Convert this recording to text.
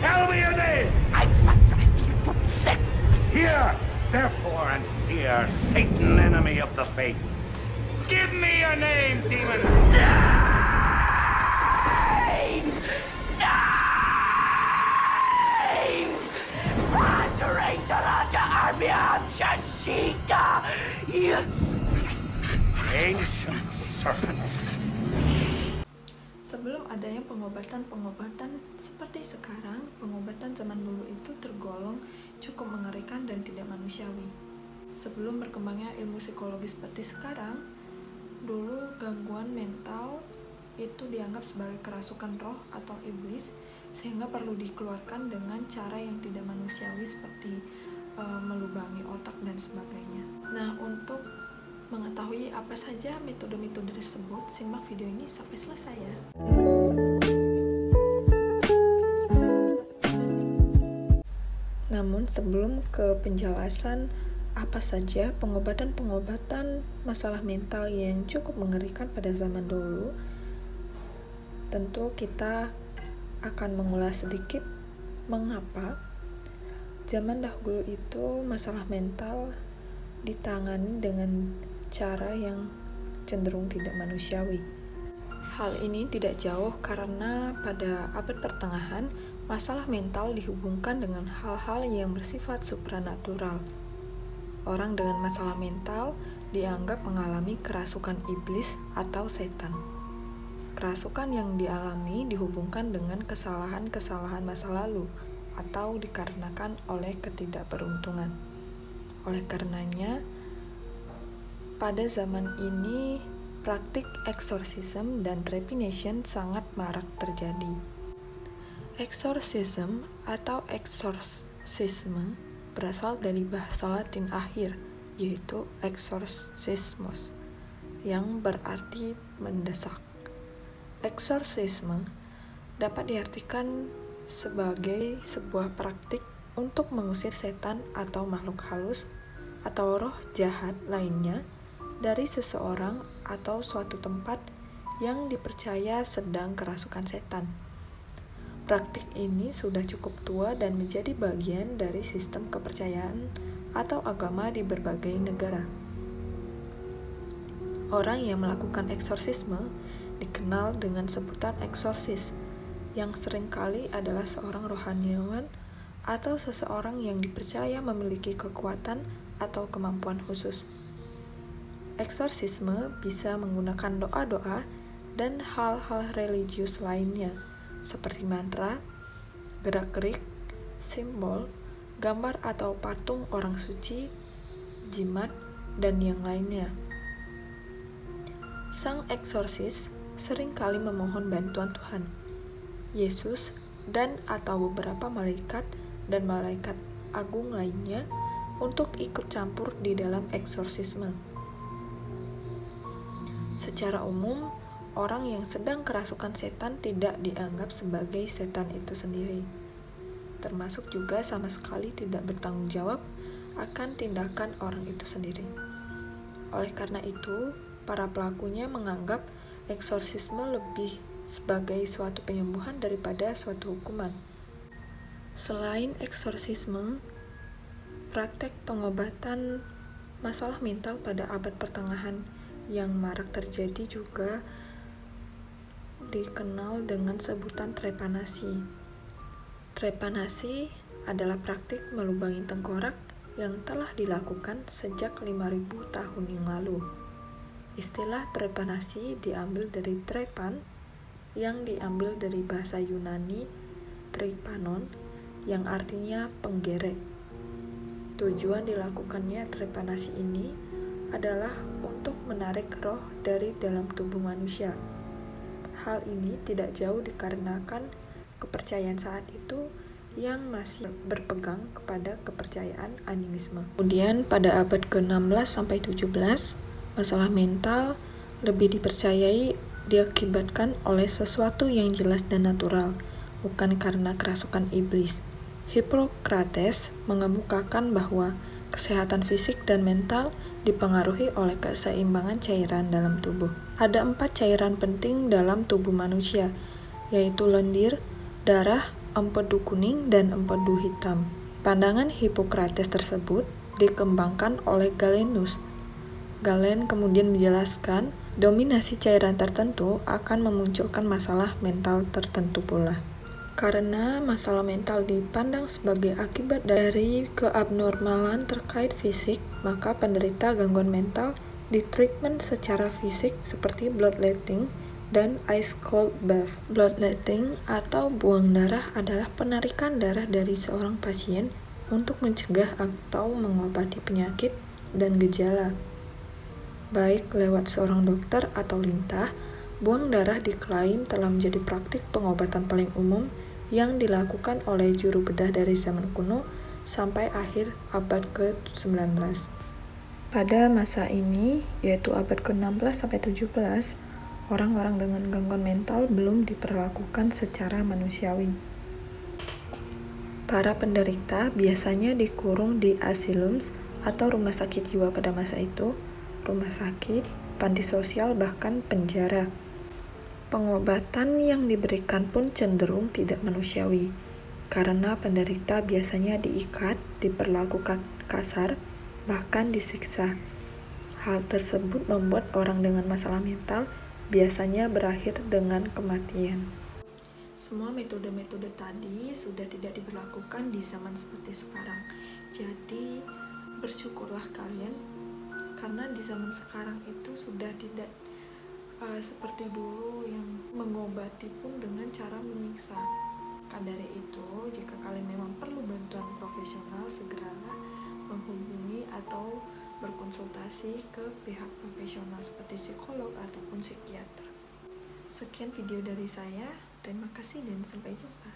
Tell me your name! Hear, therefore, and fear, Satan, enemy of the faith. Give me your name, demon! Names! Names! Moderator of the army of Shashika! Ancient serpents. Sebelum adanya pengobatan-pengobatan seperti sekarang, pengobatan zaman dulu itu tergolong cukup mengerikan dan tidak manusiawi. Sebelum berkembangnya ilmu psikologi seperti sekarang, dulu gangguan mental itu dianggap sebagai kerasukan roh atau iblis, sehingga perlu dikeluarkan dengan cara yang tidak manusiawi seperti melubangi otak dan sebagainya. Nah, untuk mengetahui apa saja metode-metode tersebut, simak video ini sampai selesai ya. Namun sebelum ke penjelasan apa saja pengobatan-pengobatan masalah mental yang cukup mengerikan pada zaman dulu, tentu kita akan mengulas sedikit mengapa zaman dahulu itu masalah mental ditangani dengan cara yang cenderung tidak manusiawi. Hal ini tidak jauh karena pada abad pertengahan, masalah mental dihubungkan dengan hal-hal yang bersifat supranatural. Orang dengan masalah mental dianggap mengalami kerasukan iblis atau setan. Kerasukan yang dialami dihubungkan dengan kesalahan-kesalahan masa lalu atau dikarenakan oleh ketidakberuntungan. Oleh karenanya, pada zaman ini, praktik eksorsisme dan trepanation sangat marak terjadi. Eksorsisme atau eksorsisme berasal dari bahasa Latin akhir, yaitu exorcismus, yang berarti mendesak. Eksorsisme dapat diartikan sebagai sebuah praktik untuk mengusir setan atau makhluk halus atau roh jahat lainnya dari seseorang atau suatu tempat yang dipercaya sedang kerasukan setan. Praktik ini sudah cukup tua dan menjadi bagian dari sistem kepercayaan atau agama di berbagai negara. Orang yang melakukan eksorsisme dikenal dengan sebutan eksorsis, yang seringkali adalah seorang rohaniawan atau seseorang yang dipercaya memiliki kekuatan atau kemampuan khusus. Eksorsisme bisa menggunakan doa-doa dan hal-hal religius lainnya, seperti mantra, gerak-gerik, simbol, gambar atau patung orang suci, jimat, dan yang lainnya. Sang eksorsis seringkali memohon bantuan Tuhan, Yesus, dan atau beberapa malaikat dan malaikat agung lainnya untuk ikut campur di dalam eksorsisme. Secara umum, orang yang sedang kerasukan setan tidak dianggap sebagai setan itu sendiri, termasuk juga sama sekali tidak bertanggung jawab akan tindakan orang itu sendiri. Oleh karena itu, para pelakunya menganggap eksorsisme lebih sebagai suatu penyembuhan daripada suatu hukuman. Selain eksorsisme, praktek pengobatan masalah mental pada abad pertengahan yang marak terjadi juga dikenal dengan sebutan trepanasi. Trepanasi adalah praktik melubangi tengkorak yang telah dilakukan sejak 5.000 tahun yang lalu. Istilah trepanasi diambil dari trepan, yang diambil dari bahasa Yunani trepanon, yang artinya penggerek. Tujuan dilakukannya trepanasi ini adalah untuk menarik roh dari dalam tubuh manusia. Hal ini tidak jauh dikarenakan kepercayaan saat itu yang masih berpegang kepada kepercayaan animisme. Kemudian pada abad ke-16 sampai 17, masalah mental lebih dipercayai diakibatkan oleh sesuatu yang jelas dan natural, bukan karena kerasukan iblis. Hippocrates mengemukakan bahwa kesehatan fisik dan mental dipengaruhi oleh keseimbangan cairan dalam tubuh. Ada 4 cairan penting dalam tubuh manusia, yaitu lendir, darah, empedu kuning dan empedu hitam. Pandangan Hippocrates tersebut dikembangkan oleh Galenus. Galen kemudian menjelaskan, dominasi cairan tertentu akan memunculkan masalah mental tertentu pula. Karena masalah mental dipandang sebagai akibat dari keabnormalan terkait fisik, maka penderita gangguan mental ditreatment secara fisik seperti bloodletting dan ice cold bath. Bloodletting atau buang darah adalah penarikan darah dari seorang pasien untuk mencegah atau mengobati penyakit dan gejala. Baik lewat seorang dokter atau lintah, buang darah diklaim telah menjadi praktik pengobatan paling umum yang dilakukan oleh juru bedah dari zaman kuno sampai akhir abad ke-19. Pada masa ini, yaitu abad ke-16 sampai 17, orang-orang dengan gangguan mental belum diperlakukan secara manusiawi. Para penderita biasanya dikurung di asylums atau rumah sakit jiwa pada masa itu, rumah sakit, panti sosial, bahkan penjara. Pengobatan yang diberikan pun cenderung tidak manusiawi, karena penderita biasanya diikat, diperlakukan kasar, bahkan disiksa. Hal tersebut membuat orang dengan masalah mental biasanya berakhir dengan kematian. Semua metode-metode tadi sudah tidak diberlakukan di zaman seperti sekarang. Jadi, bersyukurlah kalian, karena di zaman sekarang itu sudah tidak seperti dulu yang mengobati pun dengan cara menyiksa. Dari itu, jika kalian memang perlu bantuan profesional, segeralah menghubungi atau berkonsultasi ke pihak profesional seperti psikolog ataupun psikiater. Sekian video dari saya, terima kasih dan sampai jumpa.